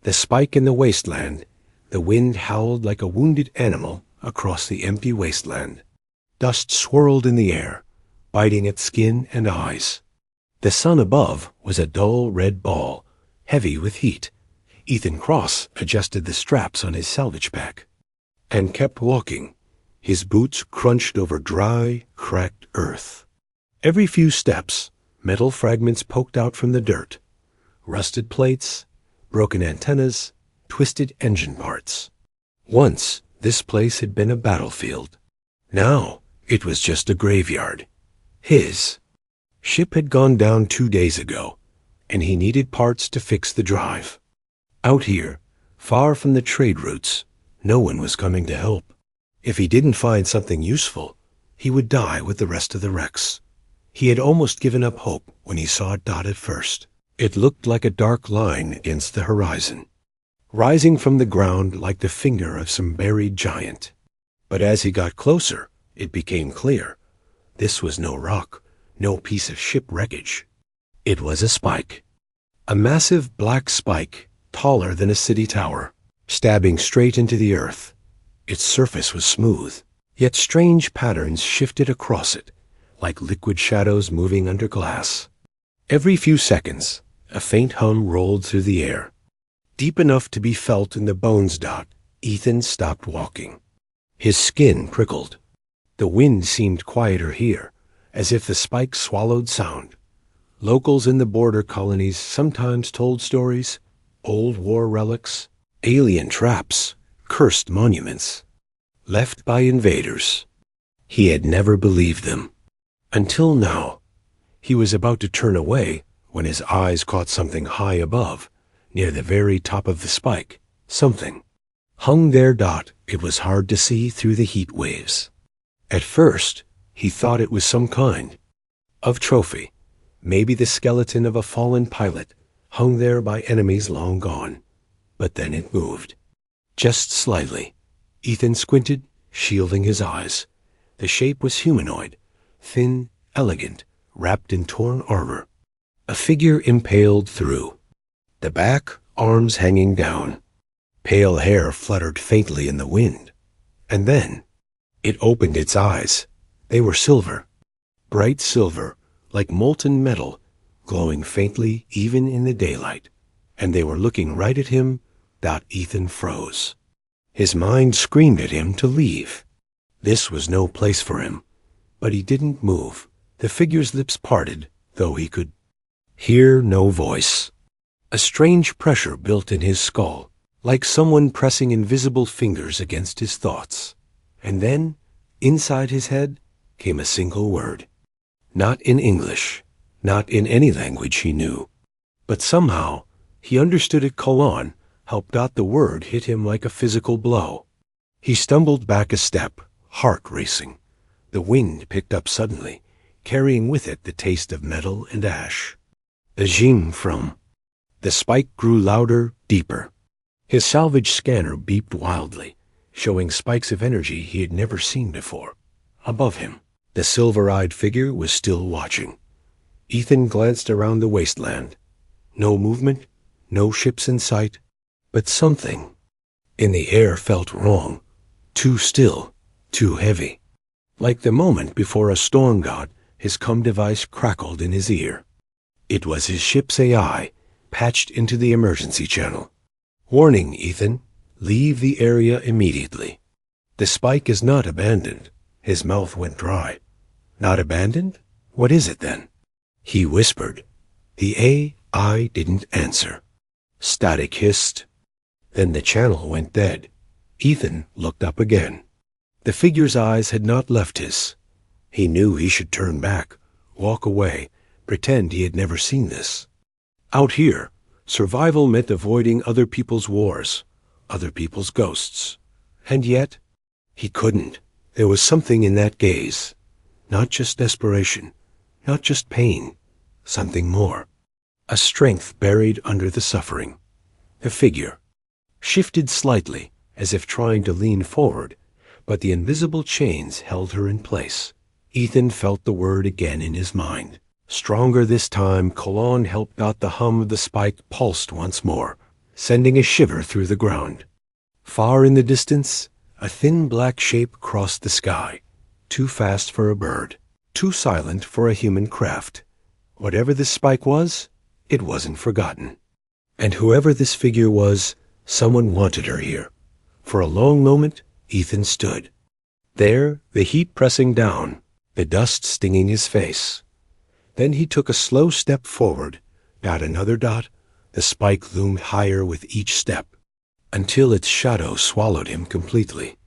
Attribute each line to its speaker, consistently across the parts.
Speaker 1: The spike in the wasteland. The wind howled like a wounded animal across the empty wasteland. Dust swirled in the air, biting at skin and eyes. The sun above was a dull red ball, heavy with heat. Ethan Cross adjusted the straps on his salvage pack and kept walking. His boots crunched over dry, cracked earth. Every few steps, metal fragments poked out from the dirt. Rusted plates, broken antennas, twisted engine parts. Once, this place had been a battlefield. Now, it was just a graveyard. His ship had gone down 2 days ago, and he needed parts to fix the drive. Out here, far from the trade routes, no one was coming to help. If he didn't find something useful, he would die with the rest of the wrecks. He had almost given up hope when he saw it dotted first. It looked like a dark line against the horizon, rising from the ground like the finger of some buried giant. But as he got closer, it became clear. This was no rock, no piece of ship wreckage. It was a spike. A massive black spike, taller than a city tower, stabbing straight into the earth. Its surface was smooth, yet strange patterns shifted across it, like liquid shadows moving under glass. Every few seconds, a faint hum rolled through the air. Deep enough to be felt in the bones dot, Ethan stopped walking. His skin prickled. The wind seemed quieter here, as if the spike swallowed sound. Locals in the border colonies sometimes told stories, old war relics, alien traps, cursed monuments, left by invaders. He had never believed them. Until now. He was about to turn away when his eyes caught something high above, near the very top of the spike. Something hung there. It was hard to see through the heat waves. At first, he thought it was some kind of trophy, maybe the skeleton of a fallen pilot, hung there by enemies long gone. But then it moved. Just slightly. Ethan squinted, shielding his eyes. The shape was humanoid, thin, elegant, wrapped in torn armor. A figure impaled through. The back, arms hanging down. Pale hair fluttered faintly in the wind. And then, it opened its eyes. They were silver. Bright silver, like molten metal, glowing faintly even in the daylight. And they were looking right at him. Ethan froze. His mind screamed at him to leave. This was no place for him. But he didn't move. The figure's lips parted, though he could hear no voice. A strange pressure built in his skull, like someone pressing invisible fingers against his thoughts. And then, inside his head, came a single word. Not in English, not in any language he knew. But somehow, he understood it. Colon helped. The word hit him like a physical blow. He stumbled back a step, heart racing. The wind picked up suddenly, carrying with it the taste of metal and ash. The jing from. The spike grew louder, deeper. His salvage scanner beeped wildly, showing spikes of energy he had never seen before. Above him, the silver-eyed figure was still watching. Ethan glanced around the wasteland. No movement, no ships in sight, but something in the air felt wrong. Too still, too heavy. Like the moment before a storm god, his comm device crackled in his ear. It was his ship's AI, patched into the emergency channel. Warning, Ethan. Leave the area immediately. The spike is not abandoned. His mouth went dry. Not abandoned? What is it then? He whispered. The AI didn't answer. Static hissed. Then the channel went dead. Ethan looked up again. The figure's eyes had not left his. He knew he should turn back, walk away, pretend he had never seen this. Out here, survival meant avoiding other people's wars, other people's ghosts. And yet, he couldn't. There was something in that gaze. Not just desperation, not just pain, something more. A strength buried under the suffering. The figure shifted slightly, as if trying to lean forward, but the invisible chains held her in place. Ethan felt the word again in his mind. Stronger this time, Colon helped out. The hum of the spike pulsed once more. sending a shiver through the ground. Far in the distance, a thin black shape crossed the sky, too fast for a bird, too silent for a human craft. Whatever this spike was, it wasn't forgotten. And whoever this figure was, someone wanted her here. For a long moment, Ethan stood. There, the heat pressing down, the dust stinging his face. Then he took a slow step forward. Dot another dot, the spike loomed higher with each step, until its shadow swallowed him completely.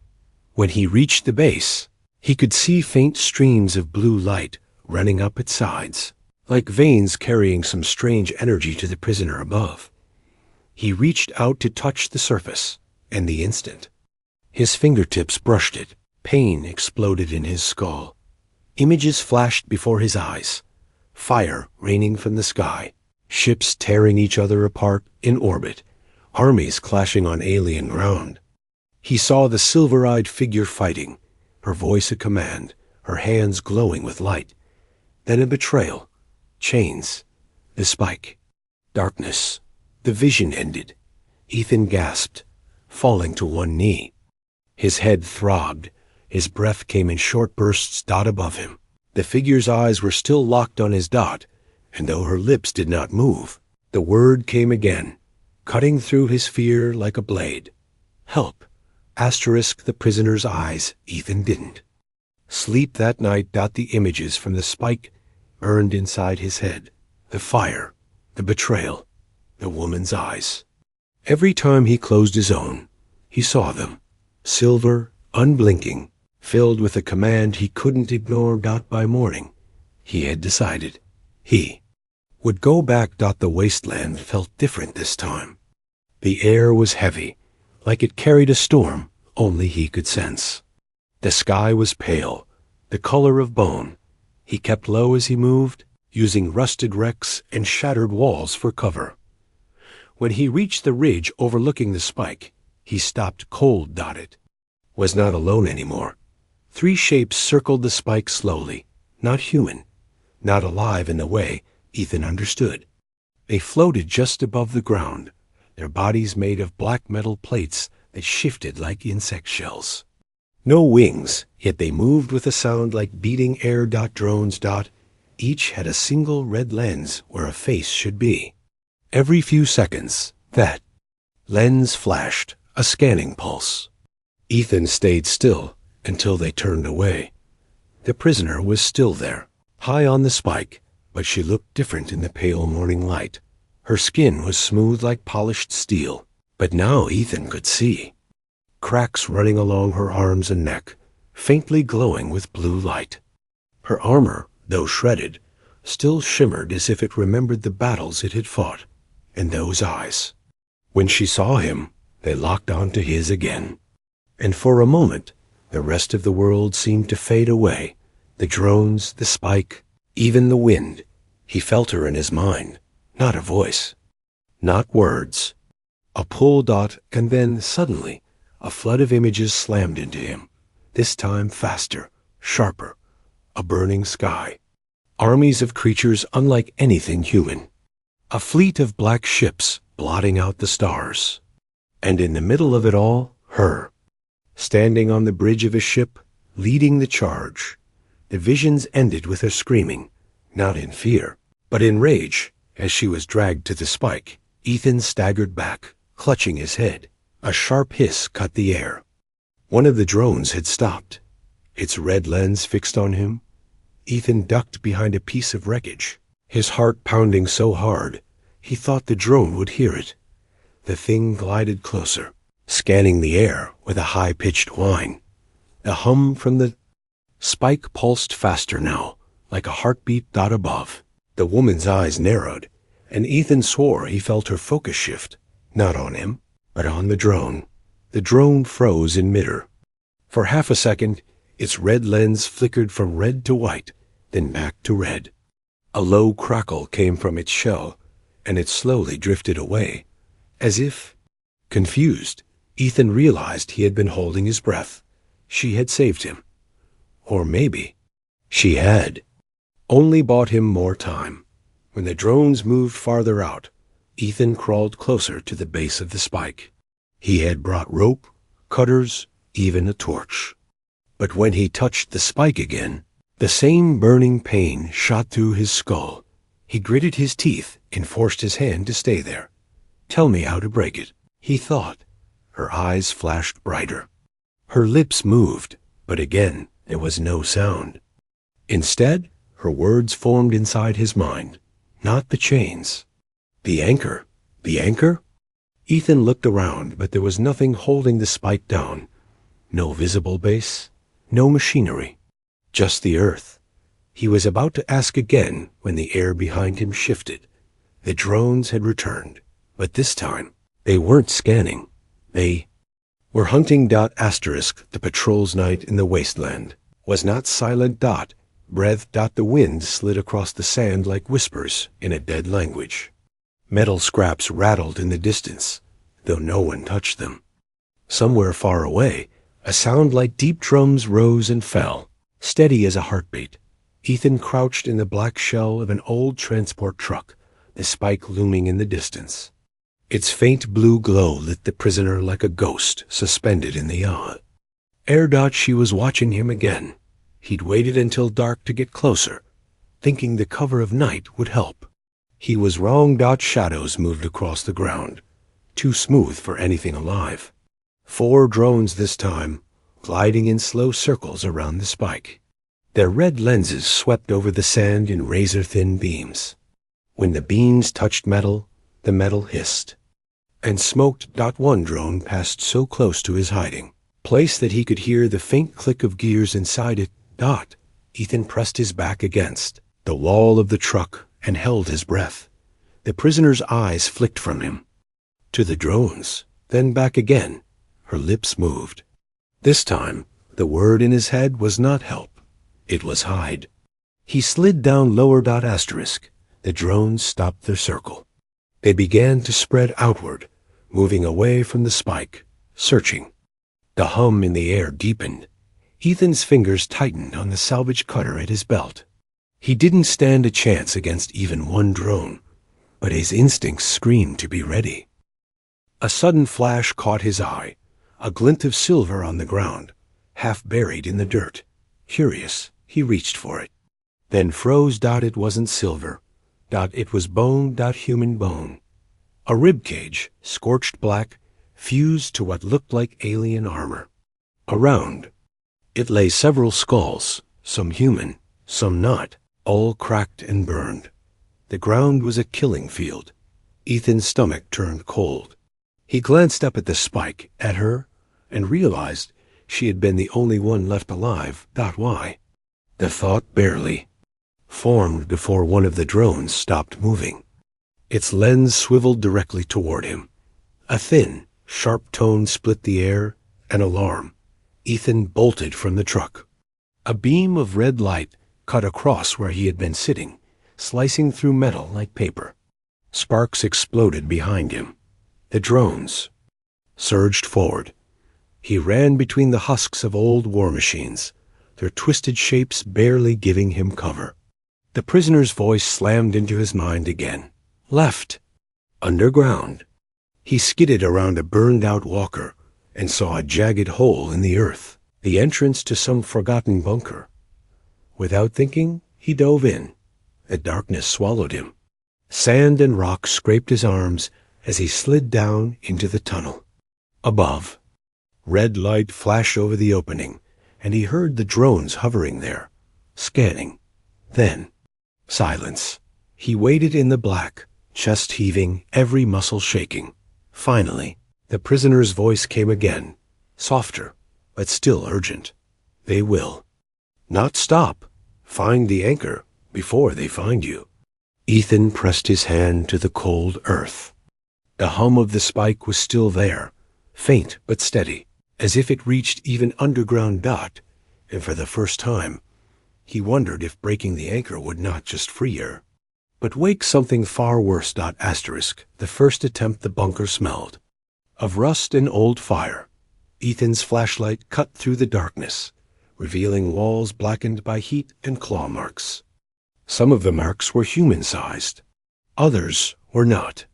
Speaker 1: When he reached the base, he could see faint streams of blue light running up its sides, like veins carrying some strange energy to the prisoner above. He reached out to touch the surface, and the instant his fingertips brushed it, pain exploded in his skull. Images flashed before his eyes, fire raining from the sky, ships tearing each other apart in orbit, armies clashing on alien ground. He saw the silver-eyed figure fighting, her voice a command, her hands glowing with light. Then a betrayal, chains, the spike, darkness. The vision ended. Ethan gasped, falling to one knee. His head throbbed. His breath came in short bursts dot above him. The figure's eyes were still locked on his dot, and though her lips did not move, the word came again, cutting through his fear like a blade. Help. Asterisk the prisoner's eyes. Ethan didn't. Sleep that night. The images from the spike burned inside his head. The fire, the betrayal, the woman's eyes. Every time he closed his own, he saw them, silver, unblinking, filled with a command he couldn't ignore. By morning, he had decided he would go back. The wasteland felt different this time. The air was heavy, like it carried a storm only he could sense. The sky was pale, the color of bone. He kept low as he moved, using rusted wrecks and shattered walls for cover. When he reached the ridge overlooking the spike, he stopped cold. It was not alone anymore. 3 shapes circled the spike slowly, not human, not alive in the way Ethan understood. They floated just above the ground, their bodies made of black metal plates that shifted like insect shells. No wings, yet they moved with a sound like beating air. Drones. Each had a single red lens where a face should be. Every few seconds, that lens flashed, a scanning pulse. Ethan stayed still until they turned away. The prisoner was still there, high on the spike, but she looked different in the pale morning light. Her skin was smooth like polished steel, but now Ethan could see cracks running along her arms and neck, faintly glowing with blue light. Her armor, though shredded, still shimmered as if it remembered the battles it had fought. And those eyes, when she saw him, they locked onto his again. And for a moment, the rest of the world seemed to fade away. The drones, the spike, even the wind. He felt her in his mind, not a voice, not words. A pull. And then, suddenly, a flood of images slammed into him, this time faster, sharper. A burning sky, armies of creatures unlike anything human, a fleet of black ships blotting out the stars. And in the middle of it all, her, standing on the bridge of a ship, leading the charge. The visions ended with her screaming, not in fear, but in rage, as she was dragged to the spike. Ethan staggered back, clutching his head. A sharp hiss cut the air. One of the drones had stopped, its red lens fixed on him. Ethan ducked behind a piece of wreckage, his heart pounding so hard he thought the drone would hear it. The thing glided closer, scanning the air with a high-pitched whine. The hum from the spike pulsed faster now, like a heartbeat. Above. The woman's eyes narrowed, and Ethan swore he felt her focus shift, not on him, but on the drone. The drone froze in midair. For half a second, its red lens flickered from red to white, then back to red. A low crackle came from its shell, and it slowly drifted away. As if, confused, Ethan realized he had been holding his breath. She had saved him. Or maybe she had only bought him more time. When the drones moved farther out, Ethan crawled closer to the base of the spike. He had brought rope, cutters, even a torch. But when he touched the spike again, the same burning pain shot through his skull. He gritted his teeth and forced his hand to stay there. "Tell me how to break it," he thought. Her eyes flashed brighter. Her lips moved, but again there was no sound. Instead, her words formed inside his mind. Not the chains. The anchor. The anchor? Ethan looked around, but there was nothing holding the spike down. No visible base, no machinery, just the earth. He was about to ask again when the air behind him shifted. The drones had returned, but this time they weren't scanning. They were hunting. Asterisk, the patrol's night in the wasteland, was not silent. Breath. The wind slid across the sand like whispers in a dead language. Metal scraps rattled in the distance, though no one touched them. Somewhere far away, a sound like deep drums rose and fell, steady as a heartbeat. Ethan crouched in the black shell of an old transport truck, the spike looming in the distance. Its faint blue glow lit the prisoner like a ghost suspended in the yacht. She was watching him again. He'd waited until dark to get closer, thinking the cover of night would help. He was wrong. Shadows moved across the ground, too smooth for anything alive. 4 drones this time, gliding in slow circles around the spike. Their red lenses swept over the sand in razor-thin beams. When the beams touched metal, the metal hissed and smoked. One drone passed so close to his hiding place that he could hear the faint click of gears inside it. Ethan pressed his back against the wall of the truck and held his breath. The prisoner's eyes flicked from him to the drones, then back again. Her lips moved. This time, the word in his head was not help. It was hide. He slid down lower. Asterisk. The drones stopped their circle. They began to spread outward, moving away from the spike, searching. The hum in the air deepened. Ethan's fingers tightened on the salvage cutter at his belt. He didn't stand a chance against even one drone, but his instincts screamed to be ready. A sudden flash caught his eye, a glint of silver on the ground, half buried in the dirt. Curious, he reached for it, then froze. It wasn't silver. It was bone. Human bone. A rib cage, scorched black, fused to what looked like alien armor. Around it lay several skulls, some human, some not, all cracked and burned. The ground was a killing field. Ethan's stomach turned cold. He glanced up at the spike, at her, and realized she had been the only one left alive. Why? The thought barely formed before one of the drones stopped moving. Its lens swiveled directly toward him. A thin, sharp tone split the air, an alarm. Ethan bolted from the truck. A beam of red light cut across where he had been sitting, slicing through metal like paper. Sparks exploded behind him. The drones surged forward. He ran between the husks of old war machines, their twisted shapes barely giving him cover. The prisoner's voice slammed into his mind again. Left. Underground. He skidded around a burned-out walker and saw a jagged hole in the earth, the entrance to some forgotten bunker. Without thinking, he dove in. The darkness swallowed him. Sand and rock scraped his arms as he slid down into the tunnel. Above, red light flashed over the opening, and he heard the drones hovering there, scanning. Then, silence. He waited in the black, chest heaving, every muscle shaking. Finally, the prisoner's voice came again, softer, but still urgent. They will not stop. Find the anchor before they find you. Ethan pressed his hand to the cold earth. The hum of the spike was still there, faint but steady, as if it reached even underground. And for the first time, he wondered if breaking the anchor would not just free her, but wake something far worse. Asterisk. The first attempt the bunker smelled of rust and old fire. Ethan's flashlight cut through the darkness, revealing walls blackened by heat and claw marks. Some of the marks were human-sized. Others were not.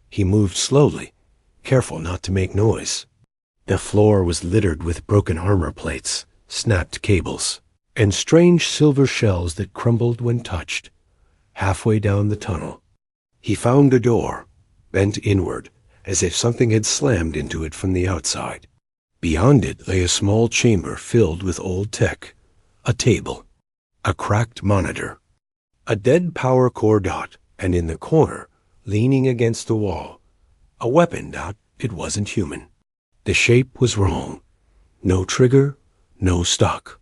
Speaker 1: He moved slowly, careful not to make noise. The floor was littered with broken armor plates, snapped cables, and strange silver shells that crumbled when touched. Halfway down the tunnel, he found a door, bent inward, as if something had slammed into it from the outside. Beyond it lay a small chamber filled with old tech, a table, a cracked monitor, a dead power core dot, and in the corner, leaning against the wall, a weapon dot. It wasn't human. The shape was wrong. No trigger, no stock.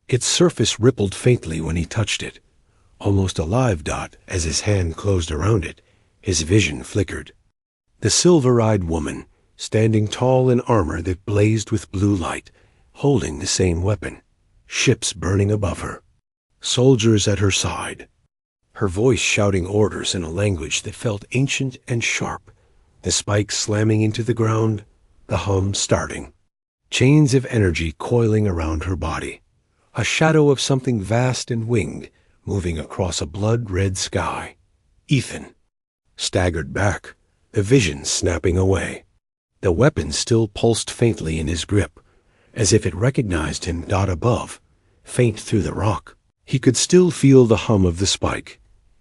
Speaker 1: Its surface rippled faintly when he touched it, almost a live dot. As his hand closed around it, his vision flickered. The silver-eyed woman, standing tall in armor that blazed with blue light, holding the same weapon, ships burning above her, soldiers at her side, her voice shouting orders in a language that felt ancient and sharp, the spikes slamming into the ground, the hum starting, chains of energy coiling around her body, a shadow of something vast and winged moving across a blood-red sky. Ethan staggered back, the vision snapping away. The weapon still pulsed faintly in his grip, as if it recognized him. Dot above, faint through the rock. He could still feel the hum of the spike.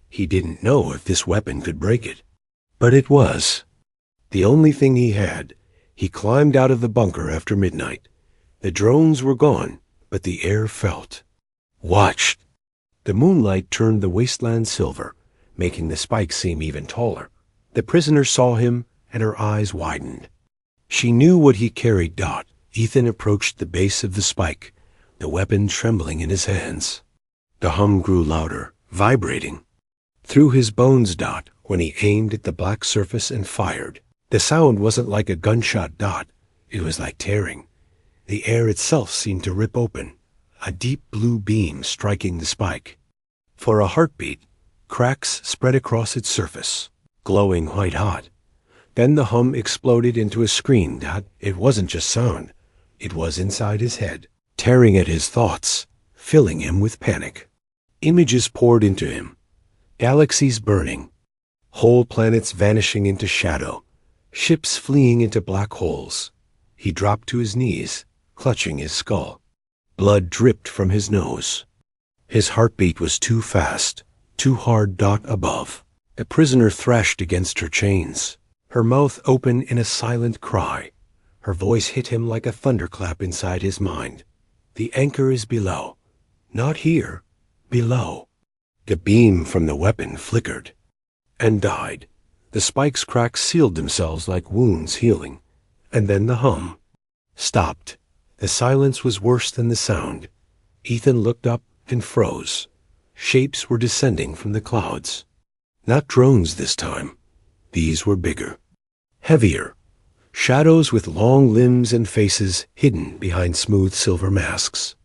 Speaker 1: He didn't know if this weapon could break it, but it was the only thing he had. He climbed out of the bunker after midnight. The drones were gone, but the air felt. Watched. The moonlight turned the wasteland silver, making the spike seem even taller. The prisoner saw him, and her eyes widened. She knew what he carried. Dot. Ethan approached the base of the spike, the weapon trembling in his hands. The hum grew louder, vibrating through his bones. Dot. When he aimed at the black surface and fired, the sound wasn't like a gunshot. Dot. It was like tearing. The air itself seemed to rip open, a deep blue beam striking the spike. For a heartbeat, cracks spread across its surface, glowing white-hot. Then the hum exploded into a scream. Dot. It wasn't just sound. It was inside his head, tearing at his thoughts, filling him with panic. Images poured into him. Galaxies burning, whole planets vanishing into shadow, ships fleeing into black holes. He dropped to his knees, clutching his skull. Blood dripped from his nose. His heartbeat was too fast, too hard. Dot above. The prisoner thrashed against her chains, her mouth open in a silent cry. Her voice hit him like a thunderclap inside his mind. The anchor is below. Not here. Below. The beam from the weapon flickered and died. The spike's cracks sealed themselves like wounds healing. And then the hum stopped. The silence was worse than the sound. Ethan looked up and froze. Shapes were descending from the clouds. Not drones this time. These were bigger, heavier. Shadows with long limbs and faces hidden behind smooth silver masks.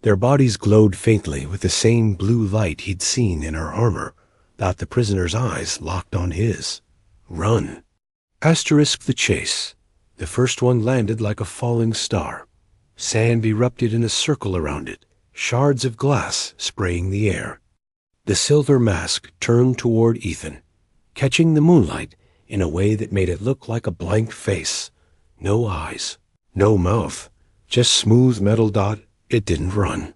Speaker 1: Their bodies glowed faintly with the same blue light he'd seen in her armor. That the prisoner's eyes locked on his. Run. Asterisk the chase. The first one landed like a falling star. Sand erupted in a circle around it, shards of glass spraying the air. The silver mask turned toward Ethan, catching the moonlight in a way that made it look like a blank face. No eyes, no mouth, just smooth metal. Dot. It didn't run.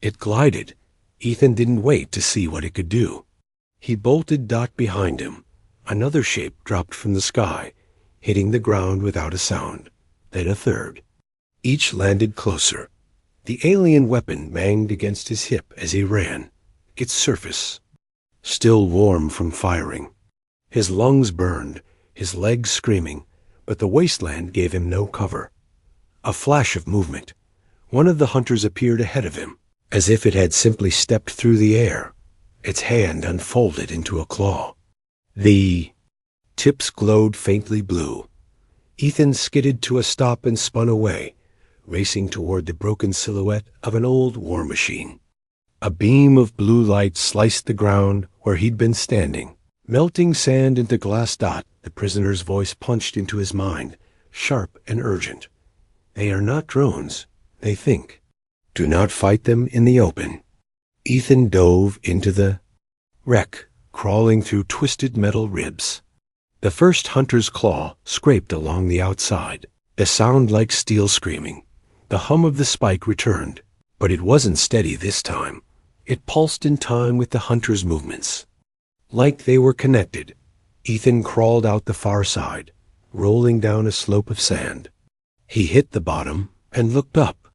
Speaker 1: It glided. Ethan didn't wait to see what it could do. He bolted. Dot behind him. Another shape dropped from the sky, hitting the ground without a sound. Then a third. Each landed closer. The alien weapon banged against his hip as he ran, its surface still warm from firing. His lungs burned, his legs screaming, but the wasteland gave him no cover. A flash of movement. One of the hunters appeared ahead of him, as if it had simply stepped through the air. Its hand unfolded into a claw. The tips glowed faintly blue. Ethan skidded to a stop and spun away, racing toward the broken silhouette of an old war machine. A beam of blue light sliced the ground where he'd been standing, melting sand into glass. Dot. The prisoner's voice punched into his mind, sharp and urgent. They are not drones. They think. Do not fight them in the open. Ethan dove into the wreck, crawling through twisted metal ribs. The first hunter's claw scraped along the outside. A sound like steel screaming. The hum of the spike returned, but it wasn't steady this time. It pulsed in time with the hunter's movements. Like they were connected, Ethan crawled out the far side, rolling down a slope of sand. He hit the bottom and looked up,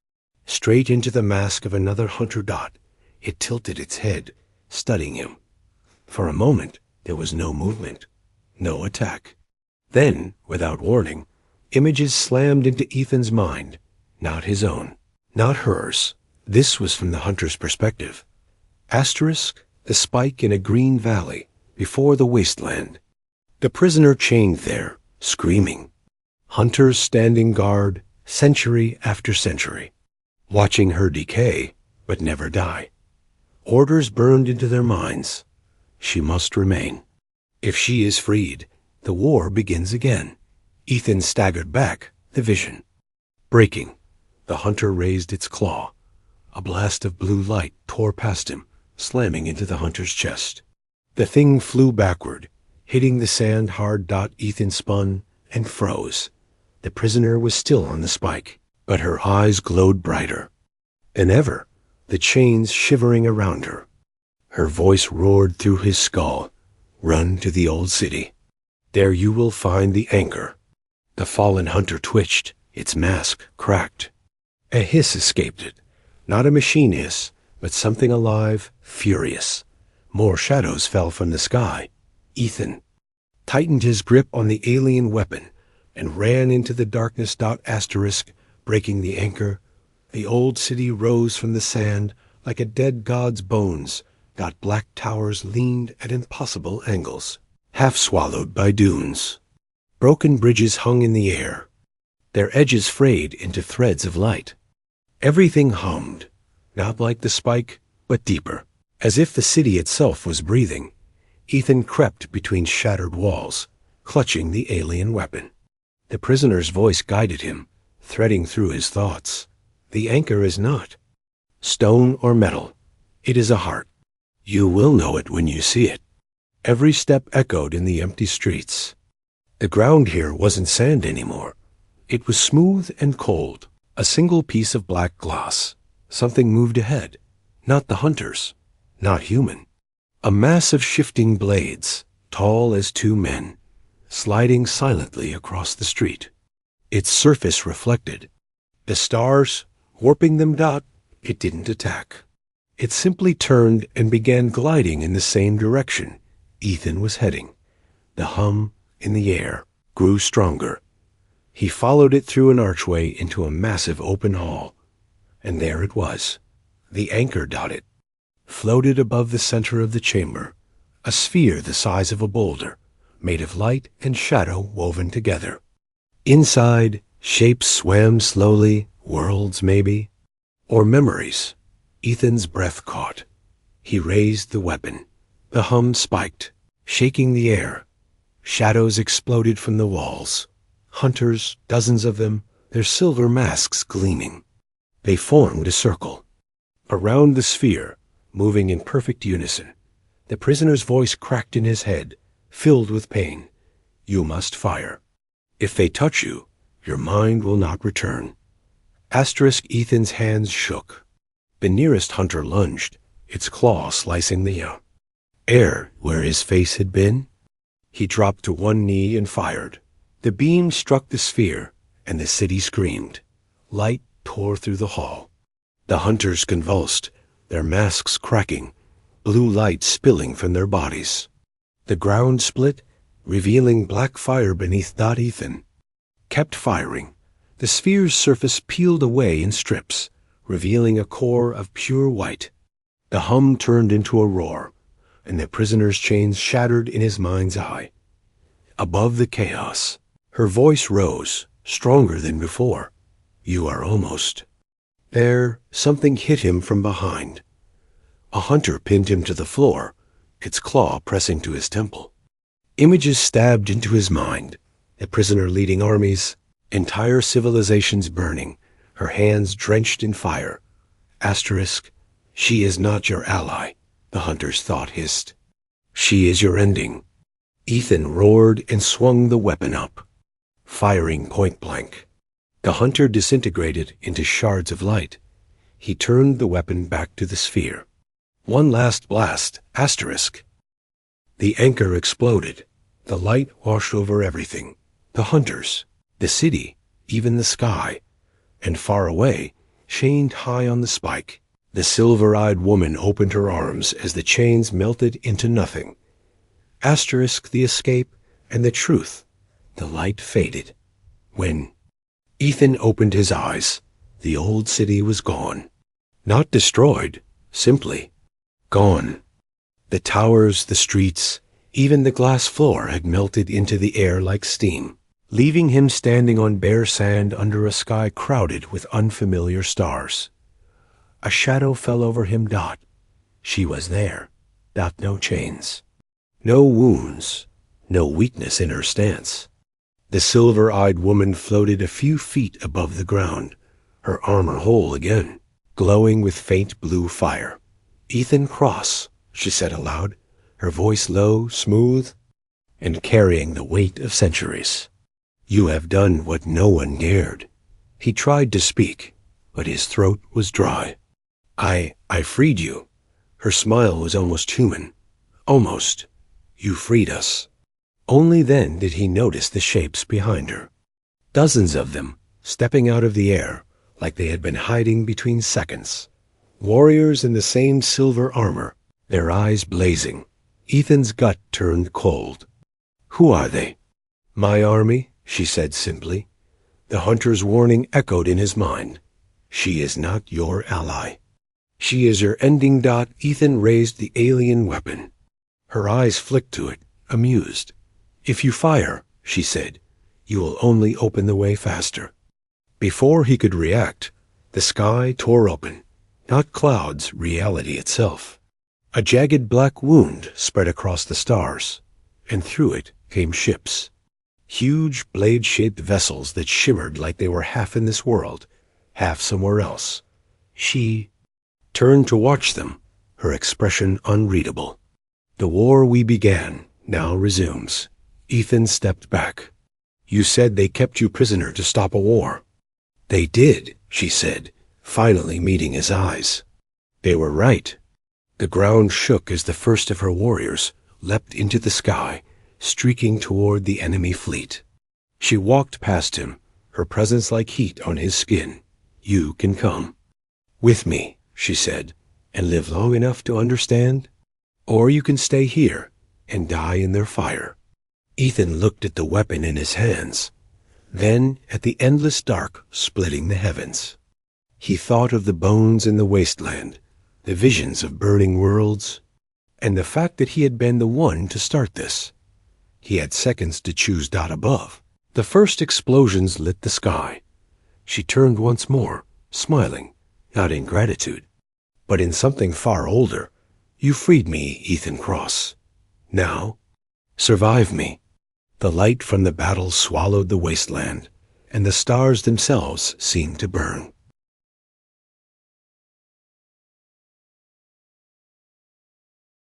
Speaker 1: straight into the mask of another hunter dot. It tilted its head, studying him. For a moment, there was no movement, no attack. Then, without warning, images slammed into Ethan's mind, not his own, not hers. This was from the hunter's perspective. Asterisk, the spike in a green valley, before the wasteland. The prisoner chained there, screaming. Hunters standing guard, century after century, watching her decay, but never die. Orders burned into their minds. She must remain. If she is freed, the war begins again. Ethan staggered back, the vision. Breaking, the hunter raised its claw. A blast of blue light tore past him, slamming into the hunter's chest. The thing flew backward, hitting the sand-hard dot. Ethan spun and froze. The prisoner was still on the spike, but her eyes glowed brighter than ever, the chains shivering around her. Her voice roared through his skull. Run to the old city. There you will find the anchor. The fallen hunter twitched, its mask cracked. A hiss escaped it, not a machine hiss, but something alive, furious. More shadows fell from the sky. Ethan tightened his grip on the alien weapon and ran into the darkness. Asterisk, breaking the anchor. The old city rose from the sand like a dead god's bones. Black towers leaned at impossible angles, half swallowed by dunes. Broken bridges hung in the air, their edges frayed into threads of light. Everything hummed, not like the spike, but deeper, as if the city itself was breathing. Ethan crept between shattered walls, clutching the alien weapon. The prisoner's voice guided him, threading through his thoughts. The anchor is not stone or metal. It is a heart. You will know it when you see it. Every step echoed in the empty streets. The ground here wasn't sand anymore. It was smooth and cold, a single piece of black glass. Something moved ahead. Not the hunters, not human. A mass of shifting blades, tall as two men, sliding silently across the street. Its surface reflected. The stars, warping them. It didn't attack. It simply turned and began gliding in the same direction Ethan was heading. The hum in the air grew stronger. He followed it through an archway into a massive open hall. And there it was. The anchor. It floated above the center of the chamber, a sphere the size of a boulder, made of light and shadow woven together. Inside, shapes swam slowly, worlds maybe, or memories. Ethan's breath caught. He raised the weapon. The hum spiked, shaking the air. Shadows exploded from the walls. Hunters, dozens of them, their silver masks gleaming. They formed a circle. Around the sphere, moving in perfect unison, the prisoner's voice cracked in his head, filled with pain. You must fire. If they touch you, your mind will not return. Asterisk. Ethan's hands shook. The nearest hunter lunged, its claw slicing the air where his face had been. He dropped to one knee and fired. The beam struck the sphere, and the city screamed. Light tore through the hall. The hunters convulsed, their masks cracking, blue light spilling from their bodies. The ground split, revealing black fire beneath. Ethan kept firing. The sphere's surface peeled away in strips, revealing a core of pure white. The hum turned into a roar, and the prisoner's chains shattered in his mind's eye. Above the chaos, her voice rose, stronger than before. You are almost. There, something hit him from behind. A hunter pinned him to the floor, its claw pressing to his temple. Images stabbed into his mind. A prisoner leading armies, entire civilizations burning, her hands drenched in fire. Asterisk. She is not your ally, the hunter's thought hissed. She is your ending. Ethan roared and swung the weapon up, firing point blank. The hunter disintegrated into shards of light. He turned the weapon back to the sphere. One last blast, asterisk. The anchor exploded. The light washed over everything. The hunters, the city, even the sky. And far away, chained high on the spike, the silver-eyed woman opened her arms as the chains melted into nothing. Asterisk the escape and the truth. The light faded. When Ethan opened his eyes, the old city was gone. Not destroyed, simply gone. The towers, the streets, even the glass floor had melted into the air like steam, leaving him standing on bare sand under a sky crowded with unfamiliar stars. A shadow fell over him. She was there. No chains. No wounds. No weakness in her stance. The silver-eyed woman floated a few feet above the ground, her armor whole again, glowing with faint blue fire. "Ethan Cross," she said aloud, her voice low, smooth, and carrying the weight of centuries. "You have done what no one dared." He tried to speak, but his throat was dry. I freed you." Her smile was almost human. "Almost. You freed us." Only then did he notice the shapes behind her. Dozens of them, stepping out of the air, like they had been hiding between seconds. Warriors in the same silver armor, their eyes blazing. Ethan's gut turned cold. "Who are they?" "My army," she said simply. The hunter's warning echoed in his mind. "She is not your ally. She is your ending." Ethan raised the alien weapon. Her eyes flicked to it, amused. "If you fire," she said, "you will only open the way faster." Before he could react, the sky tore open. Not clouds, reality itself. A jagged black wound spread across the stars, and through it came ships. Huge blade-shaped vessels that shimmered like they were half in this world, half somewhere else. She turned to watch them, her expression unreadable. "The war we began now resumes." Ethan stepped back. "You said they kept you prisoner to stop a war." "They did," she said, finally meeting his eyes. They were right. The ground shook as the first of her warriors leapt into the sky, streaking toward the enemy fleet. She walked past him, her presence like heat on his skin. "You can come with me," she said, "and live long enough to understand. Or you can stay here and die in their fire." Ethan looked at the weapon in his hands, then at the endless dark splitting the heavens. He thought of the bones in the wasteland, the visions of burning worlds, and the fact that he had been the one to start this. He had seconds to choose. Above, the first explosions lit the sky. She turned once more, smiling, not in gratitude, but in something far older. "You freed me, Ethan Cross. Now, survive me." The light from the battle swallowed the wasteland, and the stars themselves seemed to burn.